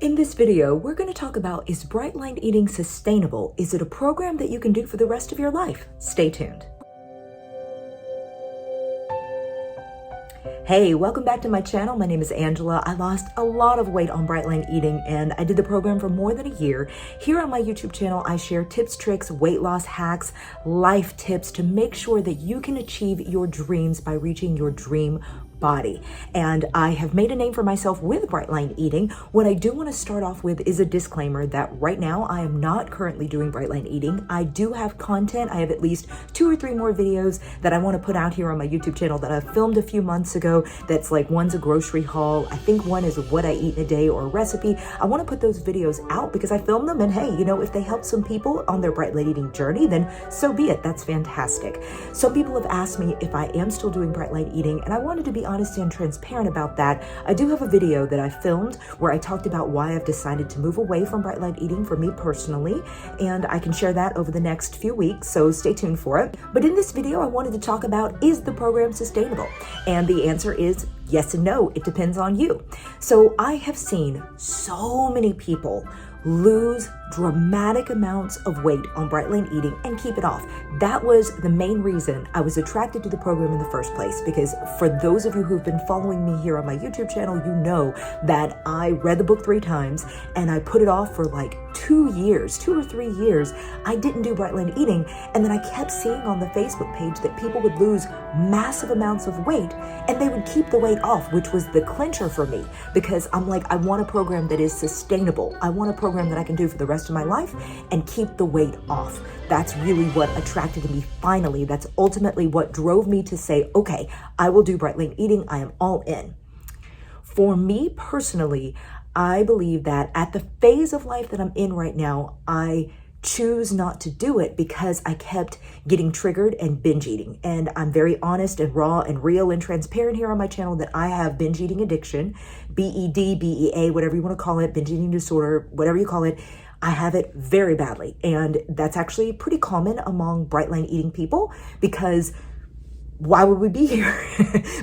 In this video, we're going to talk about, is bright line eating sustainable? Is it a program that you can do for the rest of your life? Stay tuned. Hey, welcome back to my channel. My name is Angela. I lost a lot of weight on bright line eating and I did the program for more than a year. Here on my YouTube channel, I share tips, tricks, weight loss hacks, life tips to make sure that you can achieve your dreams by reaching your dream body. And I have made a name for myself with bright line eating. What I do want to start off with is a disclaimer that right now I am not currently doing bright line eating. I do have content. I have at least 2 or 3 more videos that I want to put out here on my YouTube channel that I filmed a few months ago. That's like, one's a grocery haul. I think one is what I eat in a day or a recipe. I want to put those videos out because I filmed them, and hey, you know, if they help some people on their bright line eating journey, then so be it. That's fantastic. Some people have asked me if I am still doing bright line eating, and I wanted to be honest and transparent about that. I do have a video that I filmed where I talked about why I've decided to move away from bright line eating for me personally, and I can share that over the next few weeks, so stay tuned for it. But in this video, I wanted to talk about, is the program sustainable? And the answer is yes and no. It depends on you. So I have seen so many people lose dramatic amounts of weight on bright line eating and keep it off. That was the main reason I was attracted to the program in the first place, because for those of you who've been following me here on my YouTube channel, you know that I read the book 3 times and I put it off for like 2 or 3 years. I didn't do bright line eating, and then I kept seeing on the Facebook page that people would lose massive amounts of weight and they would keep the weight off, which was the clincher for me, because I'm like, I want a program that is sustainable. I want a program that I can do for the rest of my life and keep the weight off. That's really what attracted me finally. That's ultimately what drove me to say, okay, I will do bright line eating. I am all in. For me personally, I believe that at the phase of life that I'm in right now, I choose not to do it because I kept getting triggered and binge eating. And I'm very honest and raw and real and transparent here on my channel that I have binge eating addiction, BED, BEA, whatever you want to call it, binge eating disorder, whatever you call it. I have it very badly. And that's actually pretty common among bright line eating people, because why would we be here?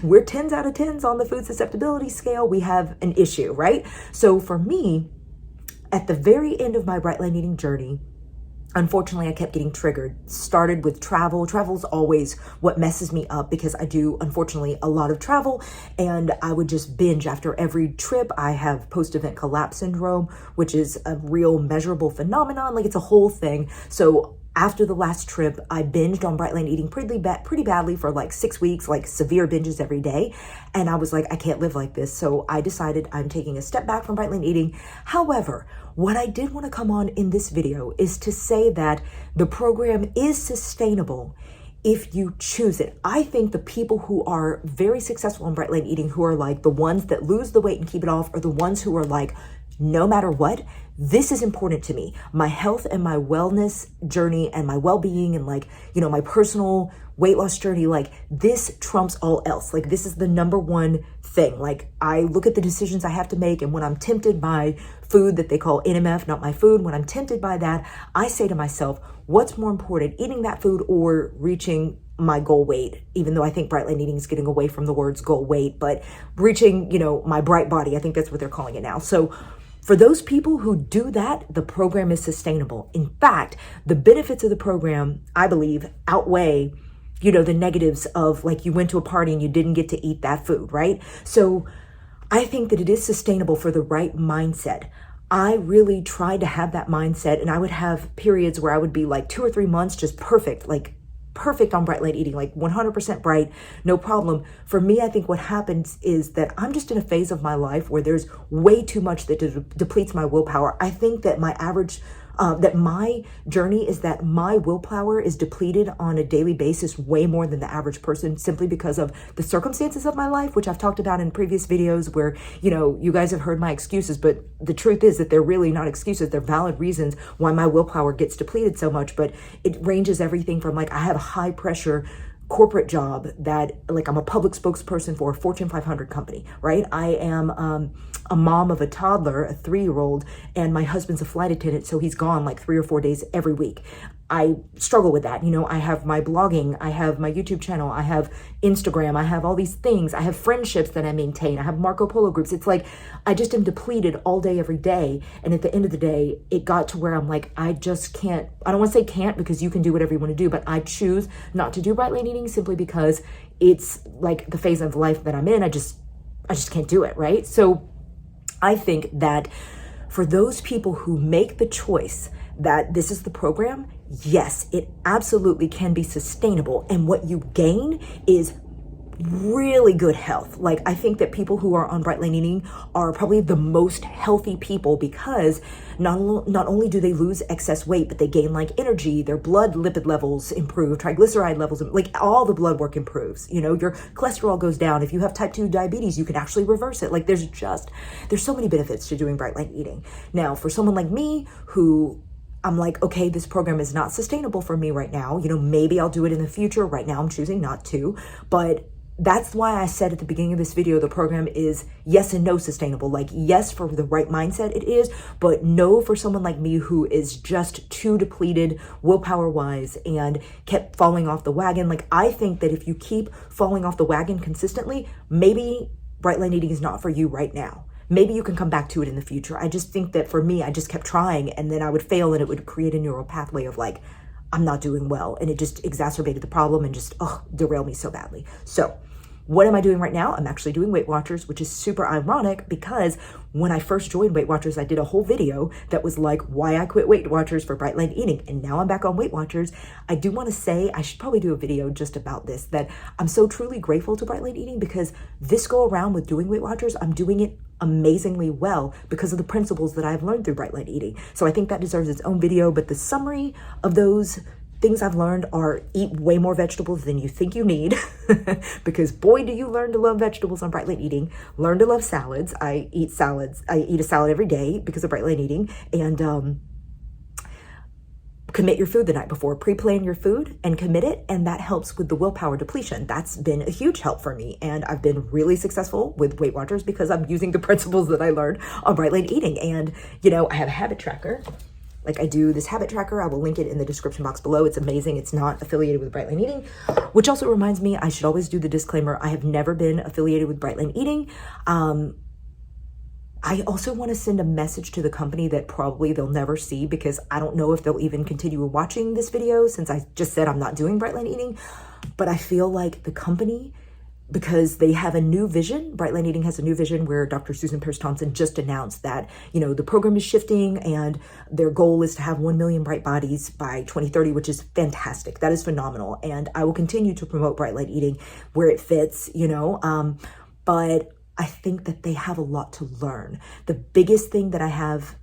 We're 10s out of 10s on the food susceptibility scale. We have an issue, right? So for me, at the very end of my bright line eating journey, unfortunately, I kept getting triggered. Started with travel. Travel's always what messes me up because I do, unfortunately, a lot of travel, and I would just binge after every trip. I have post-event collapse syndrome, which is a real measurable phenomenon. Like, it's a whole thing. So after the last trip, I binged on bright line eating pretty badly for like 6 weeks, like severe binges every day. And I was like, I can't live like this. So I decided I'm taking a step back from bright line eating. However, what I did want to come on in this video is to say that the program is sustainable if you choose it. I think the people who are very successful in bright line eating, who are like the ones that lose the weight and keep it off, are the ones who are like, no matter what, this is important to me. My health and my wellness journey and my well-being and, like, you know, my personal weight loss journey, like, this trumps all else. Like, this is the number one thing. Like, I look at the decisions I have to make, and when I'm tempted by food that they call NMF, not my food, when I'm tempted by that, I say to myself, what's more important, eating that food or reaching my goal weight? Even though I think bright line eating is getting away from the words goal weight, but reaching, you know, my bright body, I think that's what they're calling it now. So for those people who do that, the program is sustainable. In fact, the benefits of the program, I believe, outweigh, you know, the negatives of, like, you went to a party and you didn't get to eat that food, right? So I think that it is sustainable for the right mindset. I really tried to have that mindset, and I would have periods where I would be like 2 or 3 months just perfect, like perfect on bright line eating, like 100% bright, no problem. For me, I think what happens is that I'm just in a phase of my life where there's way too much that depletes my willpower. I think that my average, that my journey is that my willpower is depleted on a daily basis way more than the average person, simply because of the circumstances of my life, which I've talked about in previous videos where, you know, you guys have heard my excuses, but the truth is that they're really not excuses. They're valid reasons why my willpower gets depleted so much. But it ranges everything from, like, I have a high pressure corporate job that, like, I'm a public spokesperson for a Fortune 500 company, right? I am a mom of a toddler, a 3-year-old, and my husband's a flight attendant, so he's gone like 3 or 4 days every week. I struggle with that. You know, I have my blogging, I have my YouTube channel, I have Instagram, I have all these things, I have friendships that I maintain, I have Marco Polo groups. It's like, I just am depleted all day, every day. And at the end of the day, it got to where I'm like, I just can't, I don't want to say can't, because you can do whatever you want to do, but I choose not to do bright light eating simply because it's like the phase of life that I'm in. I just can't do it, right? So I think that for those people who make the choice that this is the program, yes, it absolutely can be sustainable. And what you gain is really good health. Like, I think that people who are on bright light eating are probably the most healthy people, because not only do they lose excess weight, but they gain like energy, their blood lipid levels improve, triglyceride levels, like all the blood work improves. You know, your cholesterol goes down. If you have type 2 diabetes, you can actually reverse it. Like, there's so many benefits to doing bright light eating. Now, for someone like me who I'm like, okay, this program is not sustainable for me right now. You know, maybe I'll do it in the future. Right now, I'm choosing not to. But that's why I said at the beginning of this video, the program is yes and no sustainable. Like, yes, for the right mindset it is, but no for someone like me who is just too depleted willpower wise and kept falling off the wagon. Like, I think that if you keep falling off the wagon consistently, maybe bright light eating is not for you right now. Maybe you can come back to it in the future. I just think that for me, I just kept trying, and then I would fail, and it would create a neural pathway of like, I'm not doing well. And it just exacerbated the problem and just, derailed me so badly. So what am I doing right now? I'm actually doing Weight Watchers, which is super ironic, because when I first joined Weight Watchers, I did a whole video that was like why I quit Weight Watchers for bright light eating. And now I'm back on Weight Watchers. I do want to say, I should probably do a video just about this, that I'm so truly grateful to bright light eating, because this go around with doing Weight Watchers, I'm doing it amazingly well because of the principles that I've learned through bright light eating. So I think that deserves its own video, but the summary of those things I've learned are: eat way more vegetables than you think you need, because boy, do you learn to love vegetables on bright light eating. Learn to love salads. I eat salads. I eat a salad every day because of bright light eating. And commit your food the night before. Pre-plan your food and commit it, and that helps with the willpower depletion. That's been a huge help for me, and I've been really successful with Weight Watchers because I'm using the principles that I learned on bright light eating. And you know, I have a habit tracker. Like, I do this habit tracker. I will link it in the description box below. It's amazing. It's not affiliated with bright light eating, which also reminds me, I should always do the disclaimer. I have never been affiliated with bright light eating. I also want to send a message to the company that probably they'll never see, because I don't know if they'll even continue watching this video, since I just said I'm not doing bright light eating. But I feel like the company, because they have a new vision. Bright light eating has a new vision where Dr. Susan Peirce Thompson just announced that, you know, the program is shifting and their goal is to have 1 million bright bodies by 2030, which is fantastic. That is phenomenal. And I will continue to promote bright light eating where it fits, you know, but I think that they have a lot to learn. The biggest thing that I have,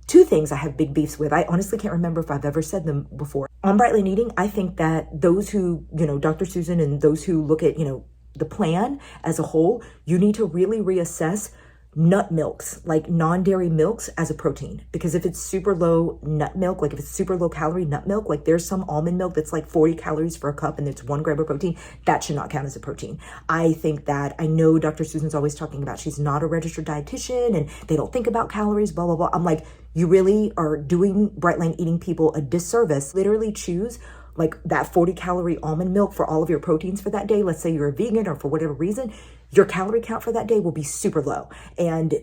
two things I have big beefs with. I honestly can't remember if I've ever said them before. On bright light eating, I think that those who, you know, Dr. Susan and those who look at, you know, the plan as a whole, you need to really reassess nut milks, like non-dairy milks, as a protein. Because if it's super low nut milk, like if it's super low calorie nut milk, like there's some almond milk that's like 40 calories for a cup and it's 1 gram of protein, that should not count as a protein. I think that, I know Dr. Susan's always talking about she's not a registered dietitian and they don't think about calories, blah, blah, blah. I'm like, you really are doing bright light eating people a disservice. Literally choose like that 40 calorie almond milk for all of your proteins for that day. Let's say you're a vegan or for whatever reason, your calorie count for that day will be super low. And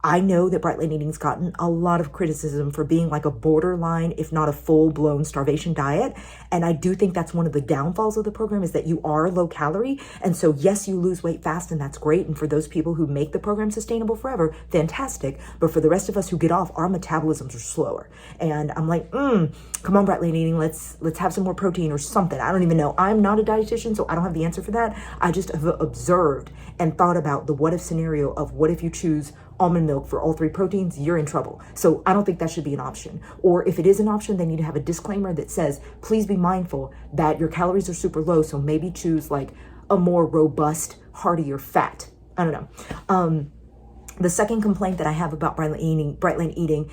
I know that bright light eating's gotten a lot of criticism for being like a borderline, if not a full-blown starvation diet. And I do think that's one of the downfalls of the program, is that you are low calorie. And so yes, you lose weight fast, and that's great. And for those people who make the program sustainable forever, fantastic. But for the rest of us who get off, our metabolisms are slower. And I'm like, come on, bright light eating, let's have some more protein or something. I don't even know. I'm not a dietitian, so I don't have the answer for that. I just have observed and thought about the what if scenario of what if you choose almond milk for all 3 proteins, you're in trouble. So I don't think that should be an option. Or if it is an option, they need to have a disclaimer that says, please be mindful that your calories are super low, so maybe choose like a more robust, heartier fat. I don't know. The second complaint that I have about bright light eating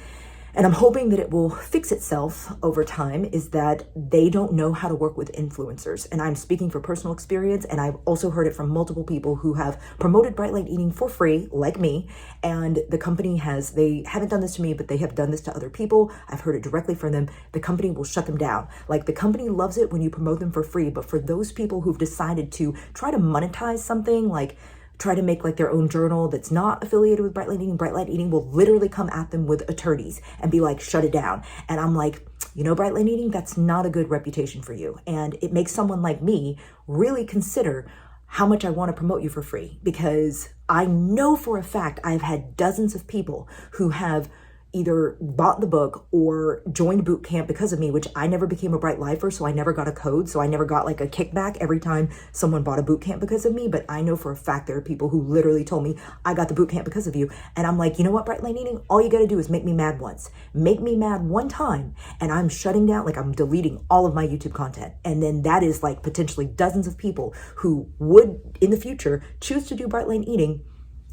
and I'm hoping that it will fix itself over time, is that they don't know how to work with influencers. And I'm speaking for personal experience, and I've also heard it from multiple people who have promoted bright light eating for free, like me. And the company they haven't done this to me, but they have done this to other people. I've heard it directly from them. The company will shut them down. Like, the company loves it when you promote them for free, but for those people who've decided to try to monetize something, like try to make like their own journal that's not affiliated with bright light eating will literally come at them with attorneys and be like, shut it down. And I'm like, bright light eating, that's not a good reputation for you. And it makes someone like me really consider how much I want to promote you for free, because I know for a fact I've had dozens of people who have either bought the book or joined boot camp because of me, which I never became a Bright Lifer, so I never got a code, so I never got like a kickback every time someone bought a boot camp because of me. But I know for a fact there are people who literally told me, I got the boot camp because of you. And I'm like, you know what, Bright Light Eating, all you got to do is make me mad once. Make me mad one time, and I'm shutting down, like I'm deleting all of my YouTube content. And then that is like potentially dozens of people who would in the future choose to do Bright Light Eating,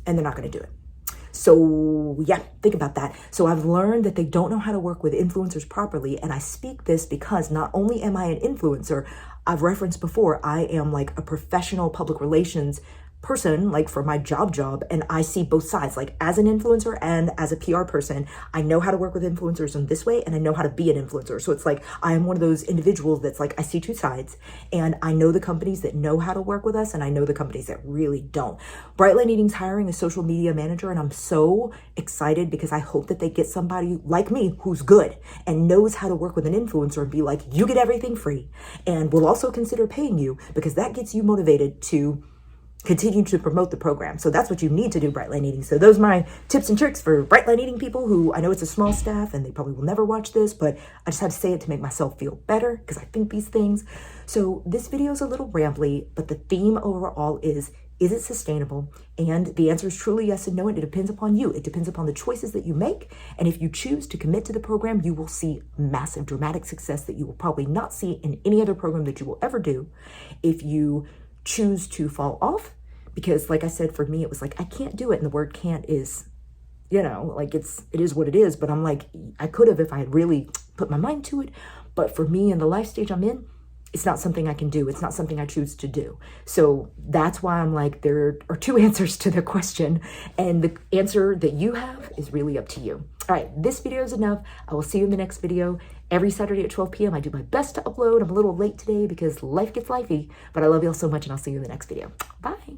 and they're not going to do it. So yeah, think about that. So I've learned that they don't know how to work with influencers properly. And I speak this because not only am I an influencer, I've referenced before, I am like a professional public relations person, like for my job, and I see both sides. Like as an influencer and as a PR person, I know how to work with influencers in this way, and I know how to be an influencer. So it's like I am one of those individuals that's like, I see two sides, and I know the companies that know how to work with us, and I know the companies that really don't. Bright Light Eating's hiring a social media manager, and I'm so excited because I hope that they get somebody like me who's good and knows how to work with an influencer and be like, you get everything free, and we'll also consider paying you, because that gets you motivated to continue to promote the program. So that's what you need to do, Bright Light Eating. So those are my tips and tricks for Bright Light Eating people who, I know it's a small staff and they probably will never watch this, but I just had to say it to make myself feel better because I think these things. So this video is a little rambly, but the theme overall is it sustainable? And the answer is truly yes and no, and it depends upon you. It depends upon the choices that you make. And if you choose to commit to the program, you will see massive, dramatic success that you will probably not see in any other program that you will ever do. If you choose to fall off, because like I said, for me, it was like, I can't do it. And the word can't is, like it is what it is. But I'm like, I could have if I had really put my mind to it. But for me in the life stage I'm in, it's not something I can do. It's not something I choose to do. So that's why I'm like, there are two answers to the question. And the answer that you have is really up to you. All right, this video is enough. I will see you in the next video. Every Saturday at 12 p.m. I do my best to upload. I'm a little late today because life gets lifey, but I love y'all so much, and I'll see you in the next video. Bye.